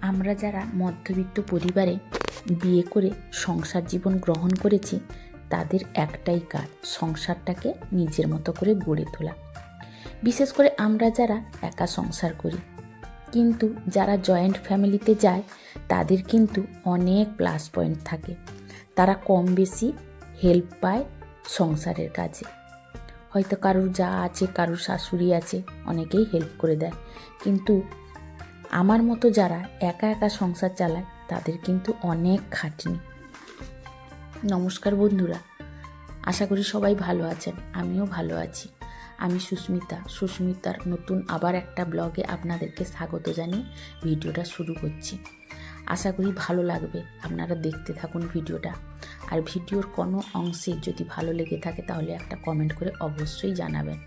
আমরা যারা মধ্যবিত্ত পরিবারে বিয়ে করে সংসার জীবন গ্রহণ করেছি তাদের একটাই কাজ সংসারটাকে নিজের মতো করে গড়ে তোলা। বিশেষ করে আমরা যারা একা সংসার করি, কিন্তু যারা জয়েন্ট ফ্যামিলিতে যায় তাদের কিন্তু অনেক প্লাস পয়েন্ট থাকে। তারা কম বেশি হেল্প পায় সংসারের কাজে। হয়তো কারুর যা আছে, কারুর শাশুড়ি আছে, অনেকেই হেল্প করে দেয়। কিন্তু আমার মতো যারা একা একা সংসার চালায় তাদের কিন্তু অনেক খাটনি। নমস্কার বন্ধুরা, আশা করি সবাই ভালো আছেন, আমিও ভালো আছি। আমি সুস্মিতার নতুন আবার একটা ব্লগে আপনাদেরকে স্বাগত জানিয়ে ভিডিওটা শুরু করছি। আশা করি ভালো লাগবে, আপনারা দেখতে থাকুন ভিডিওটা। আর ভিডিওর কোনো অংশে যদি ভালো লেগে থাকে তাহলে একটা কমেন্ট করে অবশ্যই জানাবেন।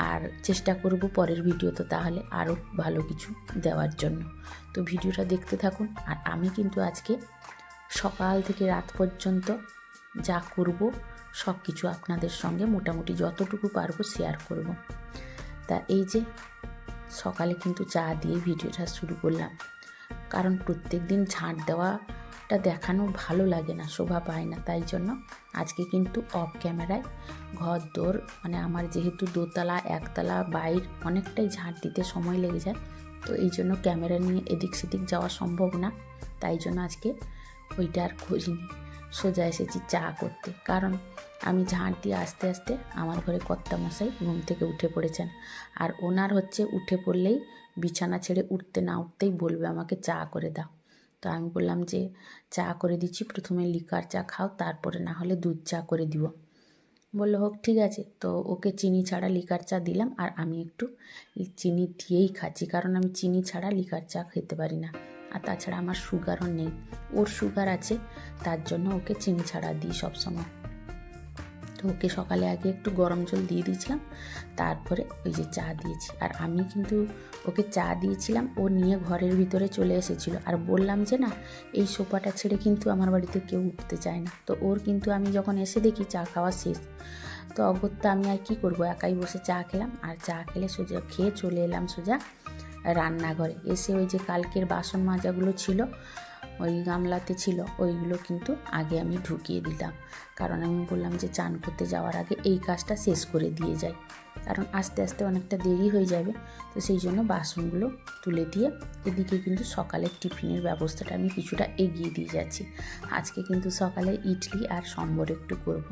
আর চেষ্টা করব পরের ভিডিও তো তাহলে আরও ভালো কিছু দেওয়ার জন্য। তো ভিডিওটা দেখতে থাকুন। আর আমি কিন্তু আজকে সকাল থেকে রাত পর্যন্ত যা করব সব কিছু আপনাদের সঙ্গে মোটামুটি যতটুকু পারবো শেয়ার করব। তা এই যে সকালে কিন্তু চা দিয়ে ভিডিওটা শুরু করলাম, কারণ প্রত্যেক দিন ঝাঁট দেওয়াটা দেখানো ভালো লাগে না, শোভা পায় না। তাই জন্য আজকে কিন্তু অফ ক্যামেরায় ঘর দোর আমার যেহেতু দোতলা একতলা বাইর অনেকটাই ঝাঁট দিতে সময় লেগে যায়, তো এই জন্য ক্যামেরা নিয়ে এদিক সেদিক যাওয়া সম্ভব না। তাই জন্য আজকে ওইটা আর করিনি, সোজা এসেছি চা করতে। কারণ আমি ঝাঁট দিয়ে আস্তে আস্তে আমার ঘরে কর্তামশাই ঘুম থেকে উঠে পড়েছেন। আর ওনার উঠে পড়লেই বিছানা ছেড়ে উঠতে না উঠতেই বলবে আমাকে চা করে দাও। তো আমি বললাম যে চা করে দিচ্ছি, প্রথমে লিকার চা খাও, তারপরে না হলে দুধ চা করে দিব। বললো হোক ঠিক আছে। তো ওকে চিনি ছাড়া লিকার চা দিলাম, আর আমি একটু চিনি দিয়েই খাচ্ছি, কারণ আমি চিনি ছাড়া লিকার চা খেতে পারি না। আর তাছাড়া আমার সুগারও নেই, ওর সুগার আছে, তার জন্য ওকে চিনি ছাড়া দিই সবসময়। তো ওকে সকালে আগে একটু গরম জল দিয়ে দিয়েছিলাম, তারপরে ওই যে চা দিয়েছি। আর আমি কিন্তু ওকে চা দিয়েছিলাম, ও নিয়ে ঘরের ভিতরে চলে এসেছিল। আর বললাম যে না, এই সোফাটা ছেড়ে কিন্তু আমার বাড়িতে কেউ উঠতে চায় না। তো ওর কিন্তু আমি যখন এসে দেখি চা খাওয়া শেষ, তো অগত্যা আমি আর কী করবো, একাই বসে চা খেলাম। আর চা খেলে সোজা খেয়ে চলে এলাম সোজা রান্নাঘরে। এসে ওই যে কালকের বাসন মাজাগুলো ছিল ওই গামলাতে ছিল, ওইগুলো কিন্তু আগে আমি ঢুকিয়ে দিলাম। কারণ আমি বললাম যে চান করতে যাওয়ার আগে এই কাজটা শেষ করে দিয়ে যাই, কারণ আস্তে আস্তে অনেকটা দেরি হয়ে যাবে। তো সেই জন্য বাসনগুলো তুলে দিয়ে এদিকে কিন্তু সকালের টিফিনের ব্যবস্থাটা আমি কিছুটা এগিয়ে দিয়ে যাচ্ছি। আজকে কিন্তু সকালে ইডলি আর সম্বর একটু করব,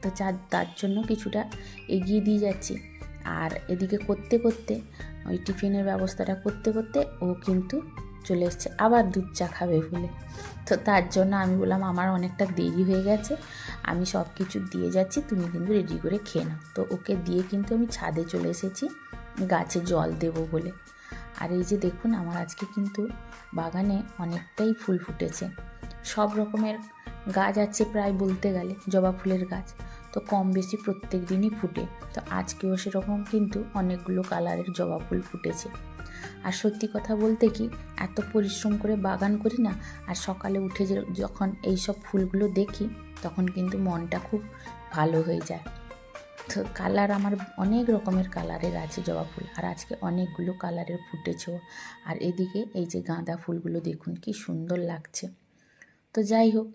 তো তার জন্য কিছুটা এগিয়ে দিয়ে যাচ্ছি। আর এদিকে করতে করতে ওই টিফিনের ব্যবস্থাটা করতে করতে ও কিন্তু চলে এসছে আবার দুধ চা খাবে বলে। তো তার জন্য আমি বললাম আমার অনেকটা দেরি হয়ে গেছে, আমি সব কিছু দিয়ে যাচ্ছি, তুমি কিন্তু রেডি করে খেয়ে নাও। তো ওকে দিয়ে কিন্তু আমি ছাদে চলে এসেছি গাছে জল দেবো বলে। আর এই যে দেখুন, আমার আজকে কিন্তু বাগানে অনেকটাই ফুল ফুটেছে। সব রকমের গাছ আছে প্রায় বলতে গেলে, জবা ফুলের গাছ তো কম বেশি প্রত্যেক দিনই ফুটে। তো আজকেও সেরকম কিন্তু অনেকগুলো কালারের জবা ফুল ফুটেছে। আর সত্যি কথা বলতে কি, এত পরিশ্রম করে বাগান করি না, আর সকালে উঠে যখন এই সব ফুলগুলো দেখি তখন কিন্তু মনটা খুব ভালো হয়ে যায়। তো কালার আমার অনেক রকমের কালারের আছে জবা ফুল, আর আজকে অনেকগুলো কালারের ফুটেছেও। আর এদিকে এই যে গাঁদা ফুলগুলো দেখুন কি সুন্দর লাগছে। তো যাই হোক,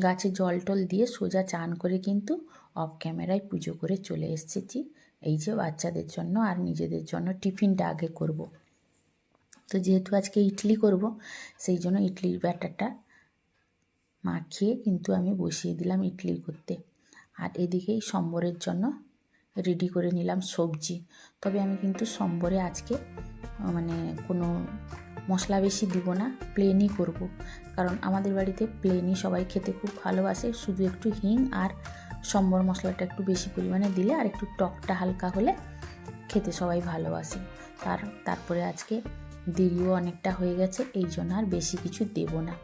গাছে জল টল দিয়ে সোজা চান করে কিন্তু অফ ক্যামেরায় পুজো করে চলে এসেছি। এই যে বাচ্চাদের জন্য আর নিজেদের জন্য টিফিনটা আগে করব। তো যেহেতু আজকে ইডলি করব, সেই জন্য ইডলির ব্যাটারটা মাখিয়ে কিন্তু আমি বসিয়ে দিলাম ইডলি করতে। আর এদিকেই সম্বরের জন্য রেডি করে নিলাম সবজি। তবে আমি কিন্তু সম্বরে আজকে কোনো মশলা বেশি দিব না, প্লেনই করব। কারণ আমাদের বাড়িতে প্লেনই সবাই খেতে খুব ভালোবাসে, শুধু একটু হিং আর সম্বর মশলাটা একটু বেশি পরিমাণে দিলে আর একটু টকটা হালকা হলে খেতে সবাই ভালোবাসে। তারপরে আজকে দেরিও অনেকটা হয়ে গেছে, এই জন্য আর বেশি কিছু দেব না।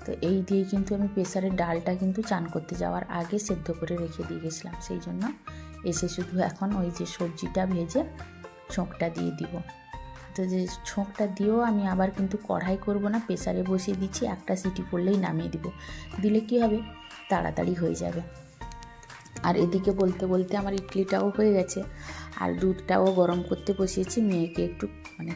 তো এই দিয়ে কিন্তু আমি প্রেসারের ডালটা কিন্তু চান করতে যাওয়ার আগে সেদ্ধ করে রেখে দিয়ে গেছিলাম, সেই জন্য এসে শুধু এখন ওই যে সবজিটা ভেজে ছোঁকটা দিয়ে দিব। তো যে ছোঁকটা দিয়েও আমি আবার কিন্তু কড়াই করব না, প্রেসারে বসিয়ে দিচ্ছি, একটা সিটি পড়লেই নামিয়ে দিব। দিলে কি হবে, তাড়াতাড়ি হয়ে যাবে। আর এদিকে বলতে বলতে আমার ইডলিটাও হয়ে গেছে, আর দুধটাও গরম করতে বসিয়েছি মেয়েকে একটু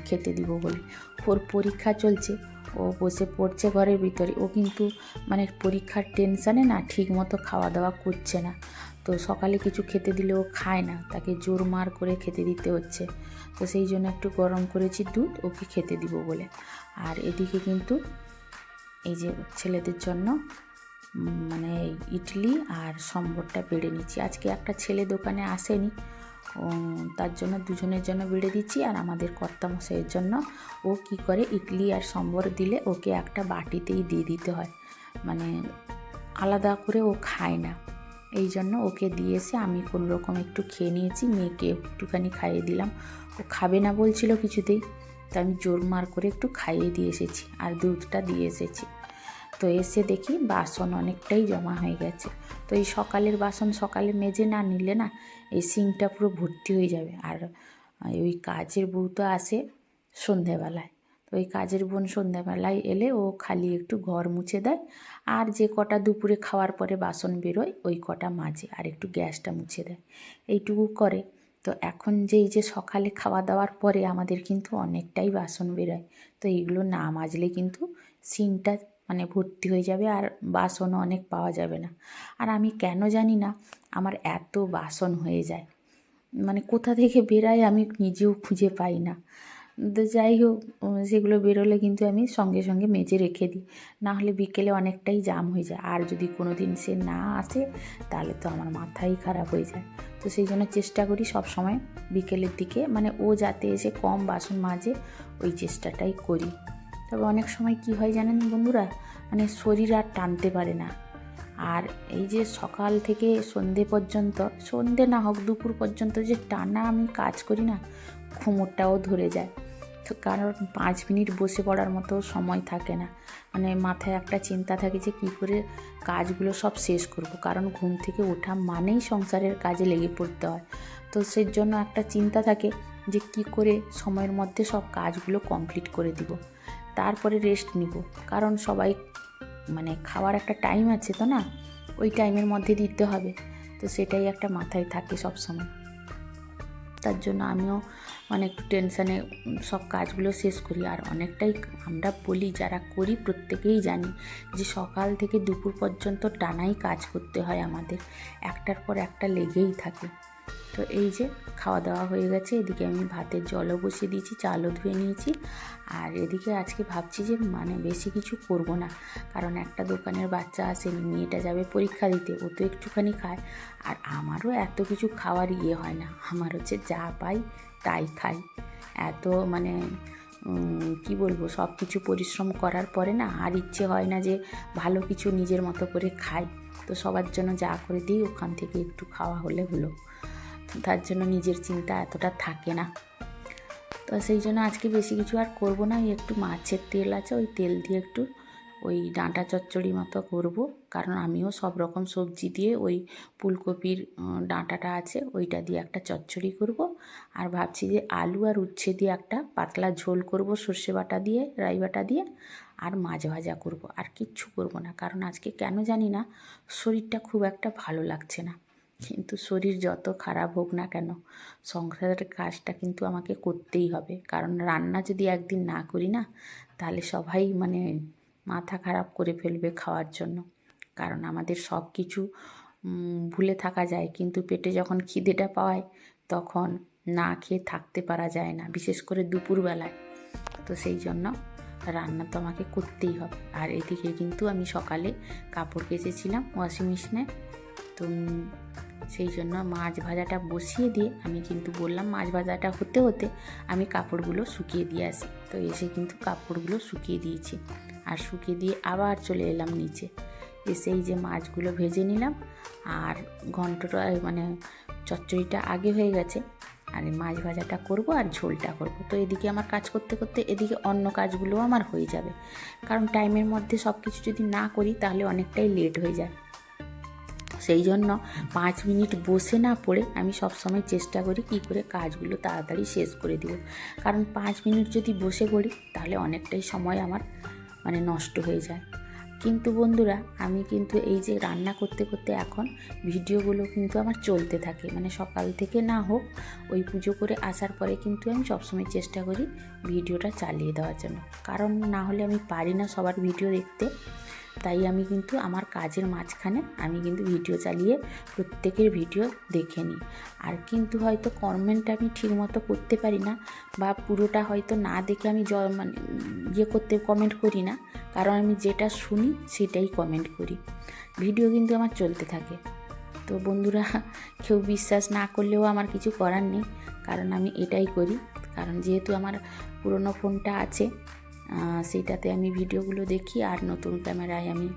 খেতে দিব বলে। ওর পরীক্ষা চলছে, ও ও বসে পড়ছে ঘরের ভিতরে। ও কিন্তু মানে পরীক্ষার টেনশানে না ঠিক মতো খাওয়া দাওয়া করছে না। তো সকালে কিছু খেতে দিলে ও খায় না, তাকে জোর মার করে খেতে দিতে হচ্ছে। তো সেই জন্য একটু গরম করেছি দুধ ওকে খেতে দিব বলে। আর এদিকে কিন্তু এই যে ছেলেদের জন্য মানে ইডলি আর সম্বরটা বেড়ে নিচ্ছি। আজকে একটা ছেলে দোকানে আসেনি, তার জন্য দুজনের জন্য বেড়ে দিচ্ছি। আর আমাদের কর্তামশাইয়ের জন্য ও কি করে ইডলি আর সম্বর দিলে ওকে একটা বাটিতেই দিয়ে দিতে হয়, মানে আলাদা করে ও খায় না। এই জন্য ওকে দিয়েছে, আমি কোনো রকম একটু খেয়ে নিয়েছি, মেয়েকে একটুখানি খাইয়ে দিলাম। ও খাবে না বলছিল কিছুতেই, তো আমি জোর মার করে একটু খাইয়ে দিয়ে এসেছি আর দুধটা দিয়ে এসেছি। তো এসে দেখি বাসন অনেকটাই জমা হয়ে গেছে। তো এই সকালের বাসন সকালে মেজে না নিলে না এই সিঙ্কটা পুরো ভর্তি হয়ে যাবে। আর ওই কাজের বউ তো আসে সন্ধেবেলায়, তো ওই কাজের বোন সন্ধ্যাবেলায় এলে ও খালি একটু ঘর মুছে দেয়, আর যে কটা দুপুরে খাওয়ার পরে বাসন বেরোয় ওই কটা মাজে আর একটু গ্যাসটা মুছে দেয়, এইটুকু করে। তো এখন যে সকালে খাওয়া দাওয়ার পরে আমাদের কিন্তু অনেকটাই বাসন বেরোয়। তো এইগুলো না মাজলে কিন্তু সিঙ্কটা মানে ভর্তি হয়ে যাবে আর বাসনও অনেক পাওয়া যাবে না। আর আমি কেন জানি না আমার এত বাসন হয়ে যায়, মানে কোথা থেকে বেরায় আমি নিজেও খুঁজে পাই না। তো যাই হোক, সেগুলো বেরোলে কিন্তু আমি সঙ্গে সঙ্গে মেজে রেখে দিই, না হলে বিকেলে অনেকটাই জাম হয়ে যায়। আর যদি কোনো দিন সে না আসে তাহলে তো আমার মাথাই খারাপ হয়ে যায়। তো সেই জন্য চেষ্টা করি সব সময় বিকেলের দিকে, মানে ও যাতে এসে কম বাসন মাজে ওই চেষ্টাটাই করি। তবে অনেক সময় কি হয় জানেন বন্ধুরা, মানে শরীর আর টানতে পারে না। আর এই যে সকাল থেকে সন্ধে পর্যন্ত, সন্ধে না হোক দুপুর পর্যন্ত যে টানা আমি কাজ করি না, ঘুমোরটাও ধরে যায়। তো কারণ 5 মিনিট বসে পড়ার মতো সময় থাকে না, মানে মাথায় একটা চিন্তা থাকে যে কী করে কাজগুলো সব শেষ করব। কারণ ঘুম থেকে ওঠা মানেই সংসারের কাজে লেগে পড়তে হয়। তো সেই জন্য একটা চিন্তা থাকে যে কী করে সময়ের মধ্যে সব কাজগুলো কমপ্লিট করে দিব, তারপরে রেস্ট নিব। কারণ সবাই মানে খাওয়ার একটা টাইম আছে তো না, ওই টাইমের মধ্যে দিতে হবে। তো সেটাই একটা মাথায় থাকে সব সময়। তার জন্য আমিও মানে একটু টেনশানে সব কাজগুলো শেষ করি। আর অনেকটাই আমরা বলি যারা করি প্রত্যেকেই জানি যে সকাল থেকে দুপুর পর্যন্ত টানাই কাজ করতে হয় আমাদের, একটার পর একটা লেগেই থাকে। তো এই যে খাওয়া দাওয়া হয়ে গেছে, এদিকে আমি ভাতের জলও বসিয়ে দিয়েছি, চালও ধুয়ে নিয়েছি। আর এদিকে আজকে ভাবছি যে মানে বেশি কিছু করব না, কারণ একটা দোকানের বাচ্চা আসেনি, মেয়েটা যাবে পরীক্ষা দিতে, ও তো একটুখানি খায়। আর আমারও এত কিছু খাওয়ার হয় না, আমার হচ্ছে যা পাই তাই খাই। এত মানে কি বলবো, সব কিছু পরিশ্রম করার পরে না আর ইচ্ছে হয় না যে ভালো কিছু নিজের মতো করে খাই। তো সবার জন্য যা করে দিই ওখান থেকে একটু খাওয়া হলে হলো, তার জন্য নিজের চিন্তা এতটা থাকে না। তো সেই জন্য আজকে বেশি কিছু আর করব না, ওই একটু মাছের তেল আছে, ওই তেল দিয়ে একটু ওই ডাঁটা চচ্চড়ি মতো করব। কারণ আমিও সব রকম সবজি দিয়ে ওই ফুলকপির ডাঁটাটা আছে ওইটা দিয়ে একটা চচ্চড়ি করব। আর ভাবছি যে আলু আর উচ্ছে দিয়ে একটা পাতলা ঝোল করব, সর্ষে বাটা দিয়ে, রাই বাটা দিয়ে, আর মাছ ভাজা করব। আর কিচ্ছু করব না, কারণ আজকে কেন জানি না শরীরটা খুব একটা ভালো লাগছে না। কিন্তু শরীর যত খারাপ হোক না কেন, সংসারের কাজটা কিন্তু আমাকে করতেই হবে। কারণ রান্না যদি একদিন না করি না, তাহলে সবাই মানে মাথা খারাপ করে ফেলবে খাওয়ার জন্য। কারণ আমাদের সব কিছু ভুলে থাকা যায়, কিন্তু পেটে যখন খিদেটা পাওয়ায় তখন না খেয়ে থাকতে পারা যায় না, বিশেষ করে দুপুরবেলায়। তো সেই জন্য রান্না তো আমাকে করতেই হবে। আর এদিকে কিন্তু আমি সকালে কাপড় কেচেছিলাম ওয়াশিং মেশিনে, তো সেই জন্য মাছ ভাজাটা বসিয়ে দিয়ে আমি কিন্তু বললাম মাছ ভাজাটা হতে হতে আমি কাপড়গুলো শুকিয়ে দিয়ে আসি। তো এসে কিন্তু কাপড়গুলো শুকিয়ে দিয়েছি, আর শুকিয়ে দিয়ে আবার চলে এলাম নিচে। এসেই যে মাছগুলো ভেজে নিলাম, আর ঘন্টটা মানে চচ্চড়িটা আগে হয়ে গেছে, আর মাছ ভাজাটা করব আর ঝোলটা করব। তো এদিকে আমার কাজ করতে করতে এদিকে অন্য কাজগুলোও আমার হয়ে যাবে, কারণ টাইমের মধ্যে সব কিছু যদি না করি তাহলে অনেকটাই লেট হয়ে যায়। সেই জন্য 5 মিনিট বসে না পড়ে আমি সবসময় চেষ্টা করি কী করে কাজগুলো তাড়াতাড়ি শেষ করে দিব। কারণ 5 মিনিট যদি বসে পড়ি তাহলে অনেকটাই সময় আমার মানে নষ্ট হয়ে যায়। কিন্তু বন্ধুরা আমি কিন্তু এই যে রান্না করতে করতে এখন ভিডিওগুলো কিন্তু আমার চলতে থাকে, মানে সকাল থেকে না হোক ওই পুজো করে আসার পরে কিন্তু আমি সবসময় চেষ্টা করি ভিডিওটা চালিয়ে দেওয়ার জন্য, কারণ না হলে আমি পারি না সবার ভিডিও দেখতে। তাই আমি কিন্তু আমার কাজের মাঝখানে আমি কিন্তু ভিডিও চালিয়ে প্রত্যেকের ভিডিও দেখে নিই। আর কিন্তু হয়তো কমেন্ট আমি ঠিকমতো করতে পারি না, বা পুরোটা হয়তো না দেখে আমি মানে কমেন্ট করি না, কারণ আমি যেটা শুনি সেটাই কমেন্ট করি। ভিডিও কিন্তু আমার চলতে থাকে। তো বন্ধুরা, কেউ বিশ্বাস না করলেও আমার কিছু করার নেই, কারণ আমি এটাই করি। কারণ যেহেতু আমার পুরনো ফোনটা আছে, সেইটাতে আমি ভিডিওগুলো দেখি, আর নতুন ক্যামেরায় আমি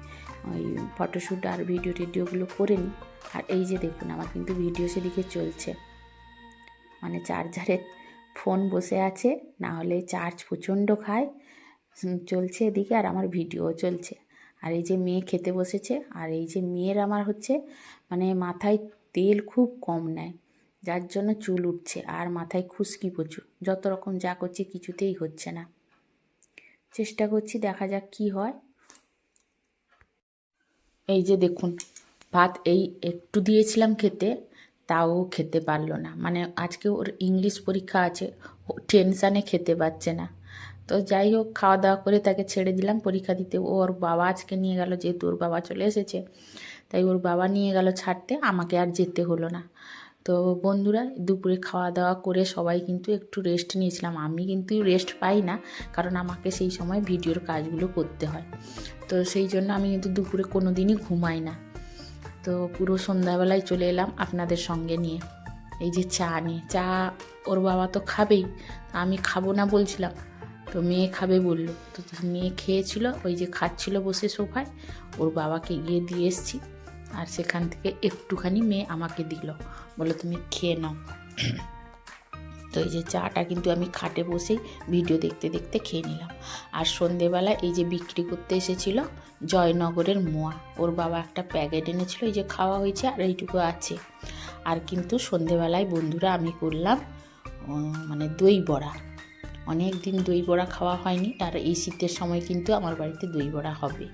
ওই ফটোশ্যুট আর ভিডিওগুলো করে নিই। আর এই যে দেখুন, আমার কিন্তু ভিডিও সেদিকে চলছে, মানে চার্জারে ফোন বসে আছে, না হলে চার্জ প্রচণ্ড খায়, চলছে এদিকে, আর আমার ভিডিও চলছে। আর এই যে মেয়ে খেতে বসেছে, আর এই যে মেয়ের আমার হচ্ছে মানে মাথায় তেল খুব কম নেয়, যার জন্য চুল উঠছে আর মাথায় খুশকি প্রচুর। যত রকম যা করছি কিছুতেই হচ্ছে না, চেষ্টা করছি, দেখা যাক কি হয়। এই যে দেখুন, ভাত এই একটু দিয়েছিলাম খেতে, তাও খেতে পারলো না। মানে আজকে ওর ইংলিশ পরীক্ষা আছে, ও টেনশানে খেতে পারছে না। তো যাই হোক, খাওয়া দাওয়া করে তাকে ছেড়ে দিলাম পরীক্ষা দিতে। ওর বাবা আজকে নিয়ে গেল, যেহেতু ওর বাবা চলে এসেছে, তাই ওর বাবা নিয়ে গেল ছাড়তে, আমাকে আর যেতে হলো না। তো বন্ধুরা, দুপুরে খাওয়া দাওয়া করে সবাই কিন্তু একটু রেস্ট নিয়েছিলাম। আমি কিন্তু রেস্ট পাই না, কারণ আমাকে সেই সময় ভিডিওর কাজগুলো করতে হয়। তো সেই জন্য আমি কিন্তু দুপুরে কোনো দিনই ঘুমাই না। তো পুরো সন্ধ্যাবেলায় চলে এলাম আপনাদের সঙ্গে নিয়ে, এই যে চা নিয়ে। চা ওর বাবা তো খাবেই, আমি খাবো না বলছিলাম, তো মেয়ে খাবে বললো, তো মেয়ে খেয়েছিল, ওই যে খাচ্ছিল বসে সোফায়, ওর বাবাকে গিয়ে দিয়ে এসছি। আর সেখান থেকে একটুখানি মেয়ে আমাকে দিল, বললো তুমি খেয়ে নাও। তো এই যে চাটা কিন্তু আমি খাটে বসেই ভিডিও দেখতে দেখতে খেয়ে নিলাম। আর সন্ধেবেলা এই যে বিক্রি করতে এসেছিল জয়নগরের মোয়া, ওর বাবা একটা প্যাকেট এনেছিল, এই যে খাওয়া হয়েছে আর এইটুকু আছে। আর কিন্তু সন্ধেবেলায় বন্ধুরা আমি করলাম মানে দই বড়া। অনেক দিন দই বড়া খাওয়া হয়নি, আর এই শীতের সময় কিন্তু আমার বাড়িতে দই বড়া হবে।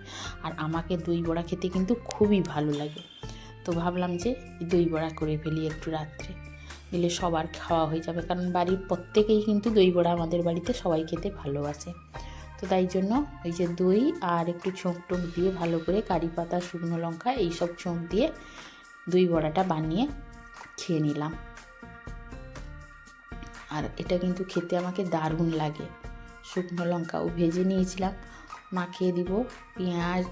আর আমাকে দই বড়া খেতে কিন্তু খুবই ভালো লাগে। তো ভাবলাম যে দই বড়া করে ফেলি একটু রাত্রে, দিলে সবার খাওয়া হয়ে যাবে, কারণ বাড়ির প্রত্যেকেই কিন্তু দই বড়া আমাদের বাড়িতে সবাই খেতে ভালোবাসে। তো তাই জন্য ওই যে দই আর একটু ছোঁক টোক দিয়ে ভালো করে কারি পাতা, শুকনো লঙ্কা এইসব ছোঁক দিয়ে দই বড়াটা বানিয়ে খেয়ে নিলাম। আর এটা কিন্তু খেতে আমাকে দারুণ লাগে। শুকনো লঙ্কাও ভেজে নিয়েছিলাম, মাখিয়ে দিব, পেঁয়াজ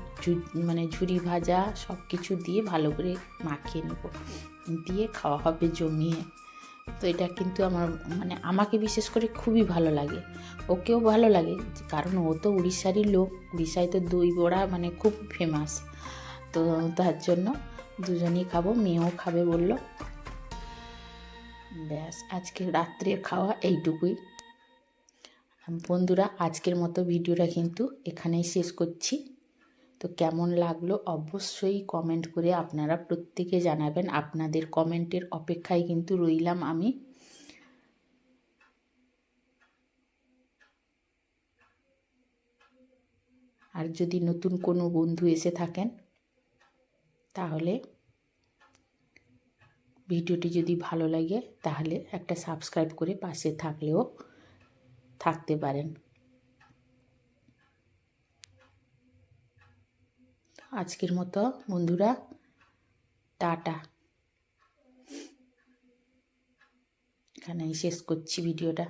মানে ঝুরি ভাজা সব কিছু দিয়ে ভালো করে মাখিয়ে নেব, দিয়ে খাওয়া হবে জমিয়ে। তো এটা কিন্তু আমার মানে আমাকে বিশেষ করে খুবই ভালো লাগে, ওকেও ভালো লাগে, কারণ ও তো উড়িষ্যারই লোক, উড়িষ্যায় তো দই বড়া মানে খুব ফেমাস। তো তার জন্য দুজনেই খাবো, মেয়েও খাবে বললো। ব্যাস, আজকে রাত্রের খাওয়া এইটুকুই। বন্ধুরা, আজকের মতো ভিডিওটা কিন্তু এখানেই শেষ করছি। তো কেমন লাগলো অবশ্যই কমেন্ট করে আপনারা প্রত্যেকে জানাবেন, আপনাদের কমেন্টের অপেক্ষায় কিন্তু রইলাম আমি। আর যদি নতুন কোনো বন্ধু এসে থাকেন, তাহলে ভিডিওটি যদি ভালো লাগে তাহলে একটা সাবস্ক্রাইব করে পাশে থাকলেও থাকতে পারেন। আজকের মতো বন্ধুরা, টাটা। এখানেই শেষ করছি ভিডিওটা।